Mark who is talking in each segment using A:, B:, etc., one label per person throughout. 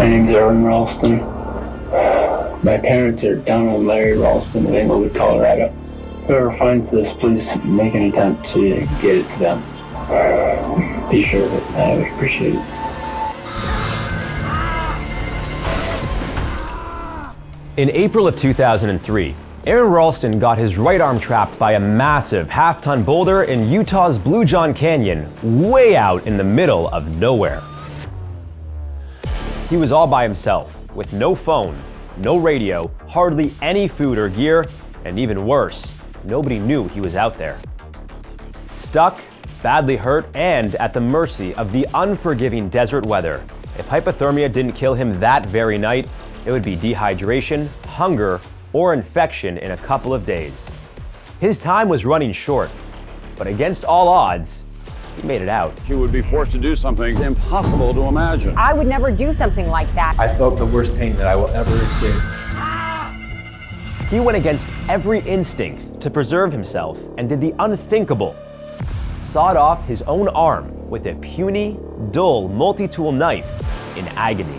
A: My name's Aron Ralston. My parents are down on Larry Ralston of Englewood, Colorado. Whoever finds this, please make an attempt to get it to them. Be sure of it. I would appreciate it.
B: In April of 2003, Aron Ralston got his right arm trapped by a massive half-ton boulder in Utah's Bluejohn Canyon, way out in the middle of nowhere. He was all by himself, with no phone, no radio, hardly any food or gear, and even worse, nobody knew he was out there. Stuck, badly hurt, and at the mercy of the unforgiving desert weather. If hypothermia didn't kill him that very night, it would be dehydration, hunger, or infection in a couple of days. His time was running short, but against all odds, he made it out.
C: He would be forced to do something impossible to imagine.
D: I would never do something like that.
E: I felt the worst pain that I will ever experience.
B: He went against every instinct to preserve himself and did the unthinkable. Sawed off his own arm with a puny, dull multi-tool knife in agony.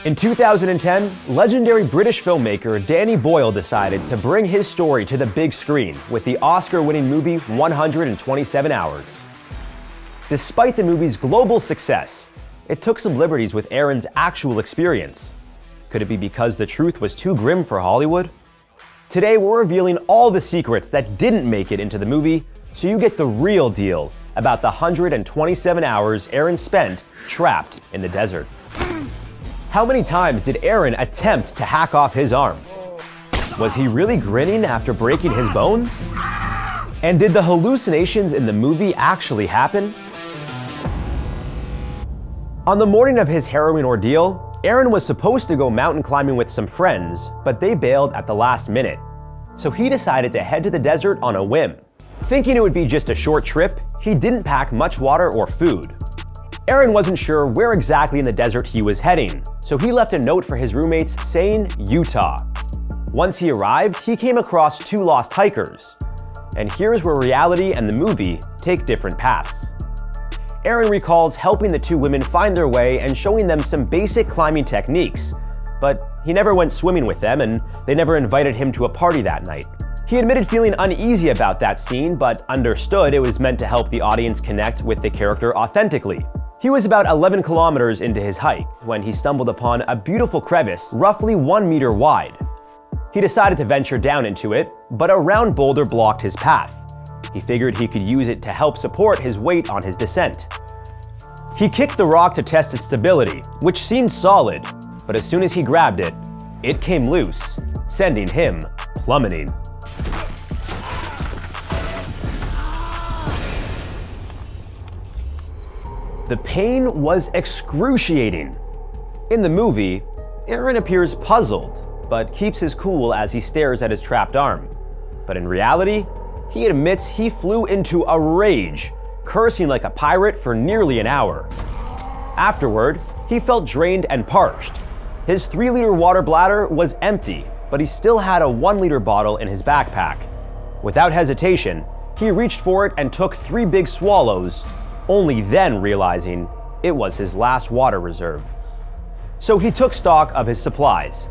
B: In 2010, legendary British filmmaker Danny Boyle decided to bring his story to the big screen with the Oscar-winning movie 127 Hours. Despite the movie's global success, it took some liberties with Aron's actual experience. Could it be because the truth was too grim for Hollywood? Today, we're revealing all the secrets that didn't make it into the movie, so you get the real deal about the 127 hours Aron spent trapped in the desert. How many times did Aron attempt to hack off his arm? Was he really grinning after breaking his bones? And did the hallucinations in the movie actually happen? On the morning of his harrowing ordeal, Aron was supposed to go mountain climbing with some friends, but they bailed at the last minute. So he decided to head to the desert on a whim. Thinking it would be just a short trip, he didn't pack much water or food. Aron wasn't sure where exactly in the desert he was heading, so he left a note for his roommates saying Utah. Once he arrived, he came across two lost hikers. And here's where reality and the movie take different paths. Aron recalls helping the two women find their way and showing them some basic climbing techniques, but he never went swimming with them and they never invited him to a party that night. He admitted feeling uneasy about that scene, but understood it was meant to help the audience connect with the character authentically. He was about 11 kilometers into his hike when he stumbled upon a beautiful crevice roughly 1 meter wide. He decided to venture down into it, but a round boulder blocked his path. He figured he could use it to help support his weight on his descent. He kicked the rock to test its stability, which seemed solid, but as soon as he grabbed it, it came loose, sending him plummeting. The pain was excruciating. In the movie, Aron appears puzzled, but keeps his cool as he stares at his trapped arm. But in reality, he admits he flew into a rage, cursing like a pirate for nearly an hour. Afterward, he felt drained and parched. His 3-liter water bladder was empty, but he still had a 1-liter bottle in his backpack. Without hesitation, he reached for it and took 3 big swallows, only then realizing it was his last water reserve. So he took stock of his supplies.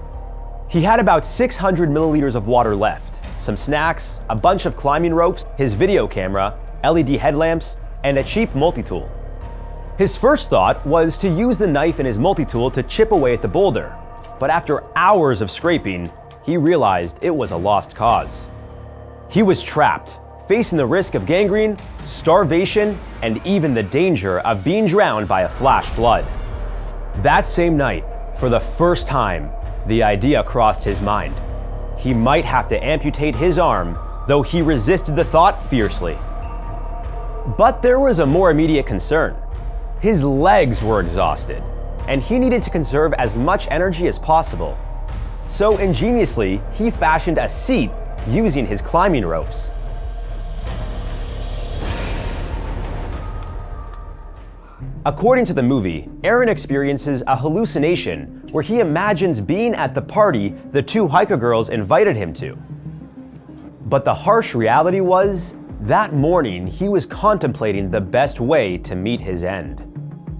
B: He had about 600 milliliters of water left, some snacks, a bunch of climbing ropes, his video camera, LED headlamps, and a cheap multi-tool. His first thought was to use the knife in his multi-tool to chip away at the boulder, but after hours of scraping, he realized it was a lost cause. He was trapped, facing the risk of gangrene, starvation, and even the danger of being drowned by a flash flood. That same night, for the first time, the idea crossed his mind. He might have to amputate his arm, though he resisted the thought fiercely. But there was a more immediate concern. His legs were exhausted, and he needed to conserve as much energy as possible. So ingeniously, he fashioned a seat using his climbing ropes. According to the movie, Aron experiences a hallucination where he imagines being at the party the 2 hiker girls invited him to. But the harsh reality was, that morning he was contemplating the best way to meet his end.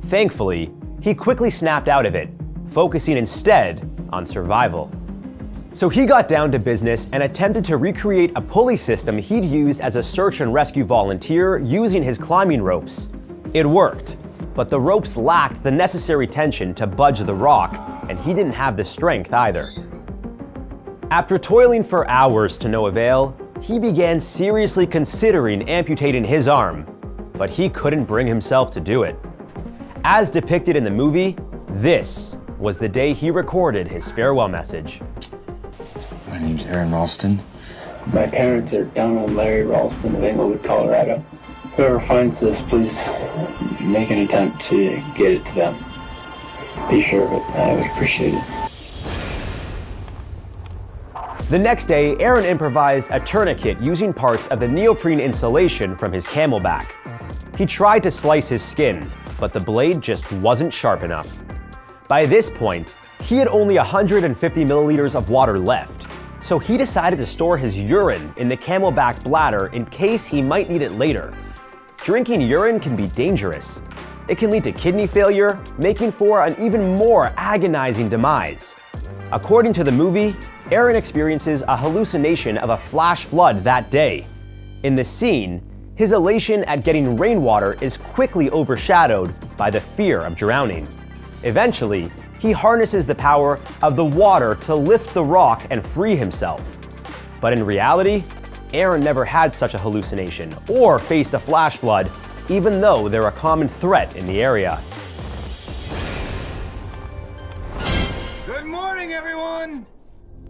B: Thankfully, he quickly snapped out of it, focusing instead on survival. So he got down to business and attempted to recreate a pulley system he'd used as a search and rescue volunteer using his climbing ropes. It worked, but the ropes lacked the necessary tension to budge the rock, and he didn't have the strength either. After toiling for hours to no avail, he began seriously considering amputating his arm, but he couldn't bring himself to do it. As depicted in the movie, this was the day he recorded his farewell message.
F: My name's Aron Ralston.
A: My parents are down on Larry Ralston of Englewood, Colorado. Whoever finds this, please make an attempt to get it to them. Be sure of it. I would appreciate it.
B: The next day, Aron improvised a tourniquet using parts of the neoprene insulation from his camelback. He tried to slice his skin, but the blade just wasn't sharp enough. By this point, he had only 150 milliliters of water left, so he decided to store his urine in the camelback bladder in case he might need it later. Drinking urine can be dangerous. It can lead to kidney failure, making for an even more agonizing demise. According to the movie, Aron experiences a hallucination of a flash flood that day. In the scene, his elation at getting rainwater is quickly overshadowed by the fear of drowning. Eventually, he harnesses the power of the water to lift the rock and free himself. But in reality, Aron never had such a hallucination or faced a flash flood, even though they're a common threat in the area.
G: Good morning, everyone!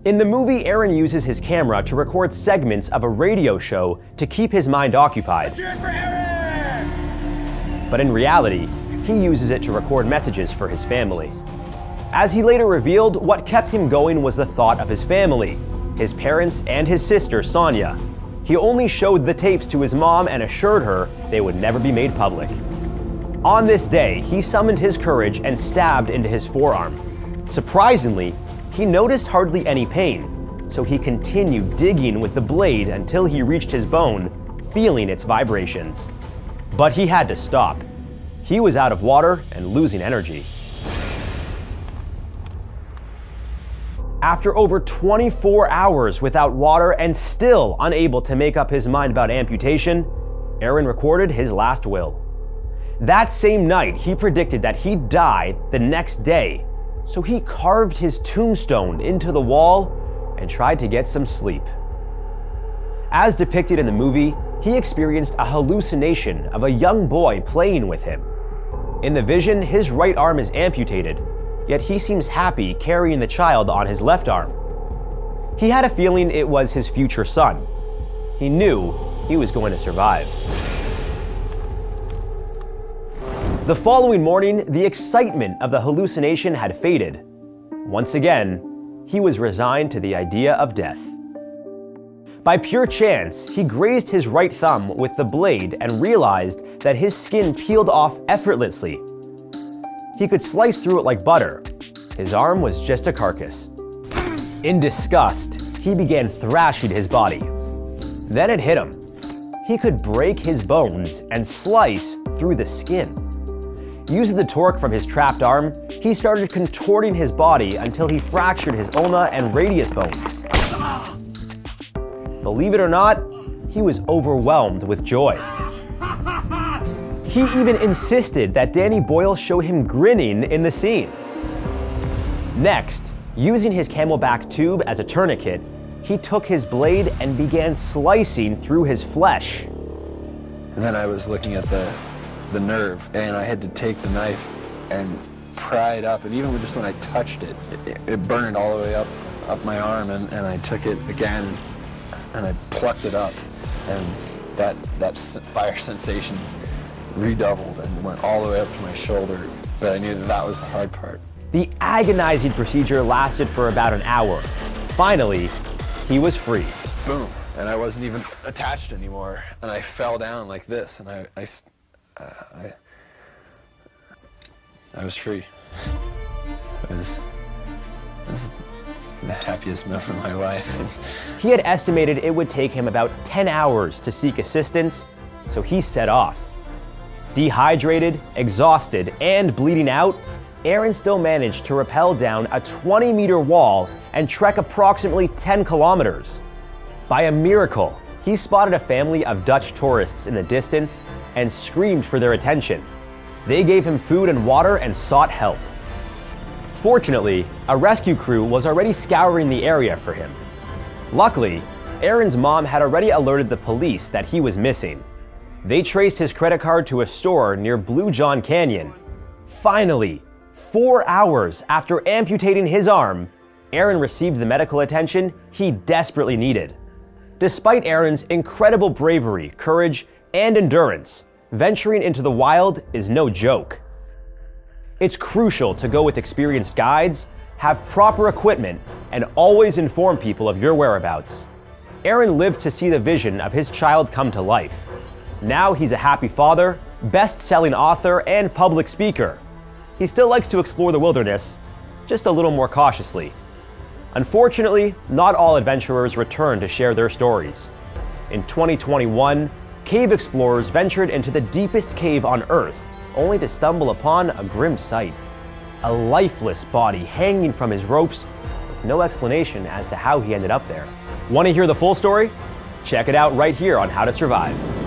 B: In the movie, Aron uses his camera to record segments of a radio show to keep his mind occupied. But in reality, he uses it to record messages for his family. As he later revealed, what kept him going was the thought of his family, his parents and his sister, Sonia. He only showed the tapes to his mom and assured her they would never be made public. On this day, he summoned his courage and stabbed into his forearm. Surprisingly, he noticed hardly any pain, so he continued digging with the blade until he reached his bone, feeling its vibrations. But he had to stop. He was out of water and losing energy. After over 24 hours without water and still unable to make up his mind about amputation, Aron recorded his last will. That same night, he predicted that he'd die the next day, so he carved his tombstone into the wall and tried to get some sleep. As depicted in the movie, he experienced a hallucination of a young boy playing with him. In the vision, his right arm is amputated, yet he seems happy carrying the child on his left arm. He had a feeling it was his future son. He knew he was going to survive. The following morning, the excitement of the hallucination had faded. Once again, he was resigned to the idea of death. By pure chance, he grazed his right thumb with the blade and realized that his skin peeled off effortlessly. He could slice through it like butter. His arm was just a carcass. In disgust, he began thrashing his body. Then it hit him. He could break his bones and slice through the skin. Using the torque from his trapped arm, he started contorting his body until he fractured his ulna and radius bones. Believe it or not, he was overwhelmed with joy. He even insisted that Danny Boyle show him grinning in the scene. Next, using his camelback tube as a tourniquet, he took his blade and began slicing through his flesh.
E: And then I was looking at the nerve, and I had to take the knife and pry it up, and even just when I touched it, it burned all the way up my arm, and I took it again and I plucked it up, and that fire sensation redoubled and went all the way up to my shoulder, but I knew that was the hard part.
B: The agonizing procedure lasted for about an hour. Finally, he was free.
E: Boom, and I wasn't even attached anymore, and I fell down like this, and I was free. It was the happiest moment of my life.
B: He had estimated it would take him about 10 hours to seek assistance, so he set off. Dehydrated, exhausted, and bleeding out, Aron still managed to rappel down a 20-meter wall and trek approximately 10 kilometers. By a miracle, he spotted a family of Dutch tourists in the distance and screamed for their attention. They gave him food and water and sought help. Fortunately, a rescue crew was already scouring the area for him. Luckily, Aron's mom had already alerted the police that he was missing. They traced his credit card to a store near Bluejohn Canyon. Finally, 4 hours after amputating his arm, Aron received the medical attention he desperately needed. Despite Aron's incredible bravery, courage, and endurance, venturing into the wild is no joke. It's crucial to go with experienced guides, have proper equipment, and always inform people of your whereabouts. Aron lived to see the vision of his child come to life. Now he's a happy father, best-selling author, and public speaker. He still likes to explore the wilderness, just a little more cautiously. Unfortunately, not all adventurers return to share their stories. In 2021, cave explorers ventured into the deepest cave on Earth, only to stumble upon a grim sight. A lifeless body hanging from his ropes, with no explanation as to how he ended up there. Want to hear the full story? Check it out right here on How to Survive.